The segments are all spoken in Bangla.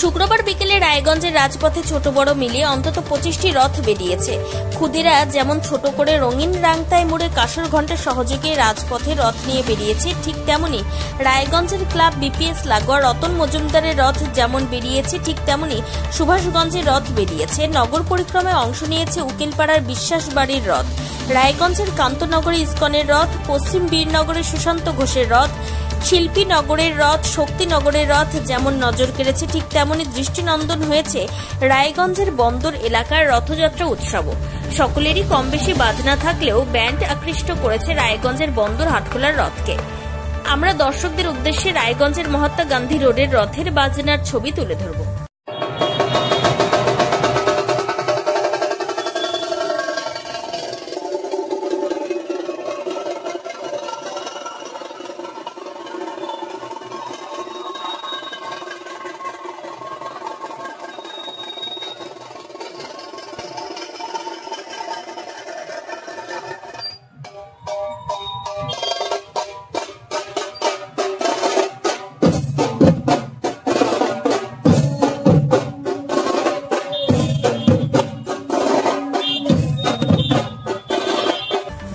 শুক্রবার বিকেলে রায়গঞ্জের রাজপথে ছোট বড় মিলিয়ে অন্তত 25টি রথ বেরিয়েছে। খুদিরা যেমন ছোট করে রঙিন রাংতায় মুড়ে কাঁসর ঘণ্টা সহযোগে রাজপথে রথ নিয়ে বেরিয়েছে, ঠিক তেমনি রায়গঞ্জের ক্লাব বিপিএস লাগোয়া রতন মজুমদারের রথ যেমন বেরিয়েছে, ঠিক তেমনি সুভাষগঞ্জের রথ বেরিয়েছে। নগর পরিক্রমায় অংশ নিয়েছে উকিলপাড়ার বিশ্বাস বাড়ির রথ, রায়গঞ্জের কান্তনগরে ইস্কনের রথ, পশ্চিম বীরনগরের সুশান্ত ঘোষের রথ, শিল্পীনগরের রথ, শক্তিনগরের রথ যেমন নজর কেড়েছে, ঠিক তেমনি দৃষ্টিনন্দন হয়েছে রায়গঞ্জের বন্দর এলাকার রথযাত্রা উৎসবও। সকলেরই কম বেশি বাজনা থাকলেও ব্যান্ড আকৃষ্ট করেছে রায়গঞ্জের বন্দর হাটখোলার রথকে। আমরা দর্শকদের উদ্দেশ্যে রায়গঞ্জের মহাত্মা গান্ধী রোডের রথের বাজনার ছবি তুলে ধরব।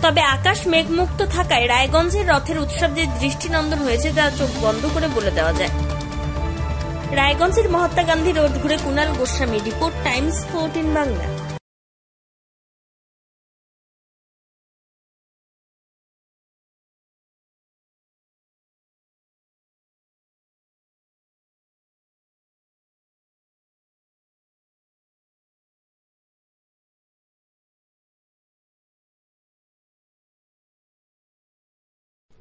তবে আকাশ মেঘমুক্ত থাকায় রায়গঞ্জের রথের উৎসব যে দৃষ্টিনন্দন হয়েছে তা চোখ বন্ধ করে বলে দেওয়া যায়। রায়গঞ্জের মহাত্মা গান্ধী রোড ঘুরে কুণাল গোস্বামী, রিপোর্ট টাইমস 14 বাংলা।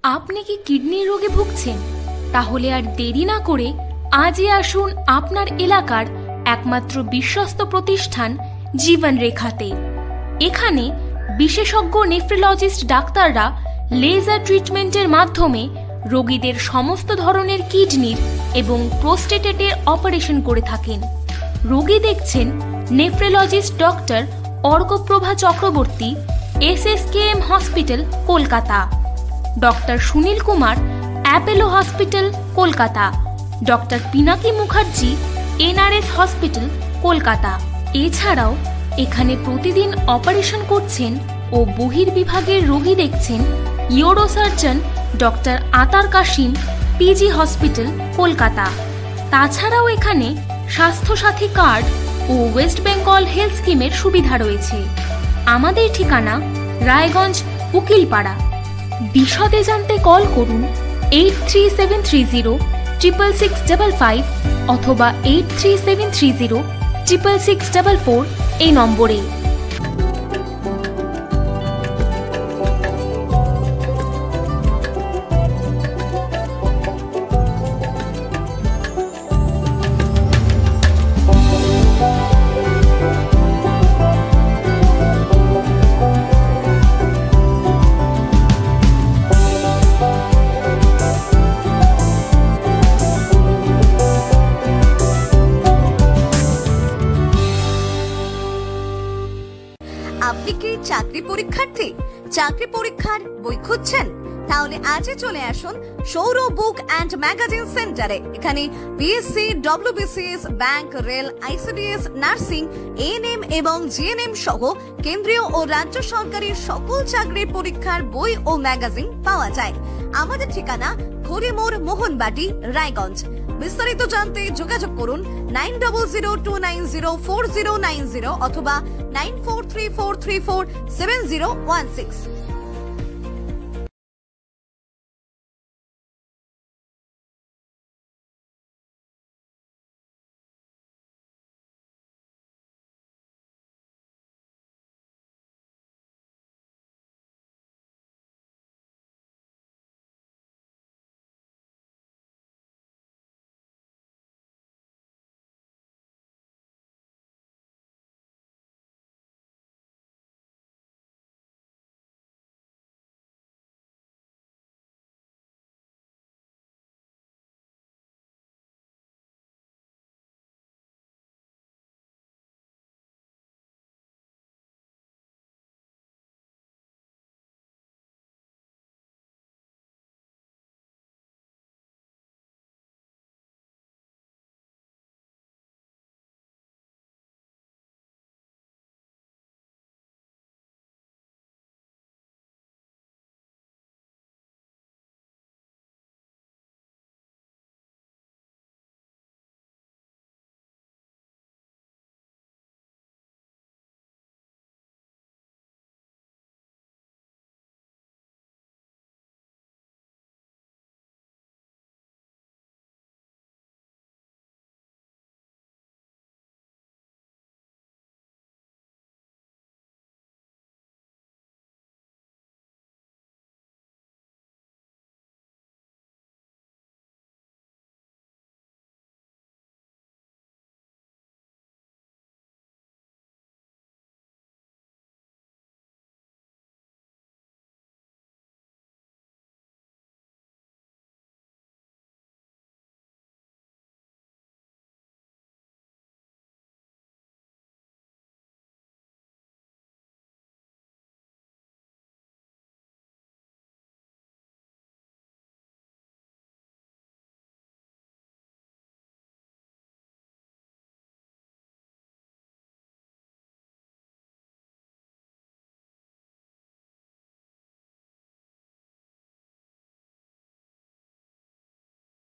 আপনি কি কিডনির রোগে ভুগছেন? তাহলে আর দেরি না করে আজই আসুন আপনার এলাকার একমাত্র বিশ্বস্ত প্রতিষ্ঠান জীবন রেখাতে। এখানে বিশেষজ্ঞ নেফ্রোলজিস্ট ডাক্তাররা লেজার ট্রিটমেন্টের মাধ্যমে রোগীদের সমস্ত ধরনের কিডনির এবং প্রোস্টেটের অপারেশন করে থাকেন। রোগী দেখছেন nephrologist doctor Arkaprava Chakraborty, SSKM hospital, Kolkata. Doctor Sunil Kumar, Apollo hospital, Kolkata. Doctor Pinaki Mukherjee, NRS hospital, Kolkata. এছাড়াও এখানে প্রতিদিন অপারেশন করছেন ও বহির্বিভাগের রোগী দেখছেন ইউরোসার্জন ডক্টর আতার কাশিম, PG হসপিটাল, কলকাতা। তাছাড়াও এখানে স্বাস্থ্যসাথী কার্ড ও ওয়েস্ট বেঙ্গল হেলথ স্কিমের সুবিধা রয়েছে। আমাদের ঠিকানা রায়গঞ্জ, উকিলপাড়া। বিশদে জানতে কল করুন 8373066655 অথবা 8373066644 এই নম্বরে। আপনি কি চাকরি পরীক্ষার্থী? চাকরি পরীক্ষার বই খুঁজছেন? তাহলে আজই চলে আসুন সৌরভ বুক অ্যান্ড ম্যাগাজিন সেন্টারে। এখানে BSc, WBCS, bank, rail, ICDS, nursing, ANM এবং GNM সহ কেন্দ্রীয় ও রাজ্য সরকারের সকল চাকরির পরীক্ষার বই ও ম্যাগাজিন পাওয়া যায়। আমাদের ঠিকানা খড়িমোড়, মোহনবাটি, রায়গঞ্জ। বিস্তারিত জানতে যোগাযোগ করুন 9002904090 অথবা 9434347016।